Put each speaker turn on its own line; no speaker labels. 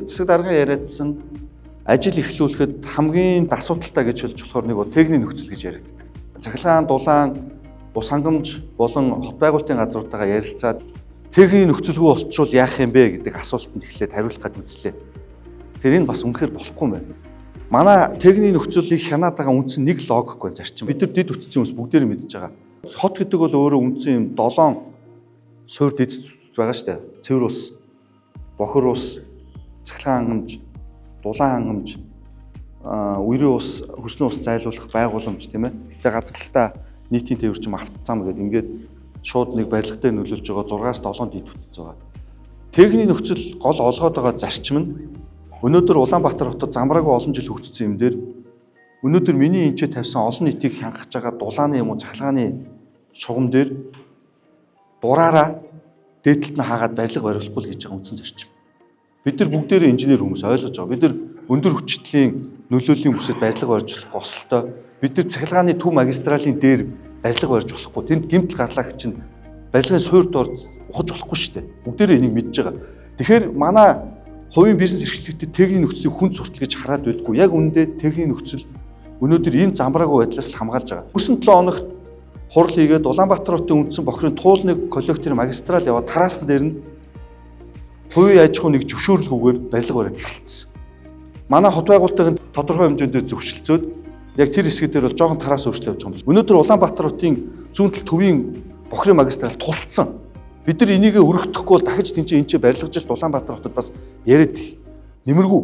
засаг даргын яриадсан ажил эхлүүлэхэд хамгийн асуудалтай гэж хэлж болохоор нэг бол техникийн нөхцөл гэж яригддаг. Цахилгаан, дулаан, бус хангамж болон хот байгуулалтын газруудтайгаа ярилцаад техникийн нөхцөлгүй болчихвол яах юм бэ гэдэг асуултанд эхлээд хариулах гэж үзлээ. Тэр энэ бас үнэхээр болохгүй юм байна. Манай техникийн нөхцөлийг хянаад байгаа үндсэн нэг логик байна зарчим. Бид нар дид үтцийн хүмүүс бүгдээр мэдж байгаа. Хот гэдэг бол өөрөө үндсэн юм 7 суур дид байгаа шүү дээ. Цэвэр ус, бохир ус, цахилгаан хангамж, дулаан хангамж, үерийн ус, хөрсний ус зайлуулах байгууламж тийм ээ. Тэгээ гадаалтаа нийтийн тээвэрчим автоцам гэдэг ингээд шууд нэг барилгатай нөлөөлж байгаа 6-7 дид үтц байгаа. Техникийн нөхцөл гол олгоод байгаа зарчим нь өнөөдөр Улаанбаатар хотод замбраагүй олон жил хөгжсөн юм дээр өнөөдөр миний энэчээ тавьсан олон нийтийг хангаж байгаа дулааны юм уу цахилгааны шугам дээр дураараа дээдлэлт нь хаагаад барилга бариулахгүй л гэж байгаа үндсэн зарчим. Бид нар бүгдээрээ инженер хүмүүс ойлгож байгаа. Бид нар өндөр хүчтэй нөлөөллийн бүсэд барилга барьж болохгүй осолтой. Бид нар цахилгааны төв магистралийн дээр барилга барьж болохгүй. Тэнд гэмтэл гарлаа чинь барилгын суурьд ор ухаж болохгүй шүү дээ. Бүгдээрээ энийг мэдж байгаа. Тэгэхээр манай хувийн бизнес эрхлэгчдэд техникийн нөхцөлийг хүн суртал гэж хараад байдгүй. Яг үүндээ техникийн нөхцөл өнөөдөр энэ замбраагүй байдлаас хамгаалж байгаа. Өнгөрсөн 7 хоногт хурал хийгээд Улаанбаатар хотын үндсэн бохирын туулныг коллектор магистрал яваад тараасан дээр нь хувийн аж ахуй нэг зөвшөөрлгүйгээр барилга бариад эхэлсэн. Манай хот байгуулалтын тодорхой хэмжээнд зөвшөлдсөд яг тэр хэсэг дээр бол жоохон тараас өөрчлөлт явж байгаа юм. Өнөөдөр Улаанбаатар хотын зүүн тал төвийн бохирын магистрал тулцсан. Бид нар энийг өргөдөхгүй бол дахиж тэнцээ барилгажж Улаанбаатар хотод бас яриад нэмэргүй.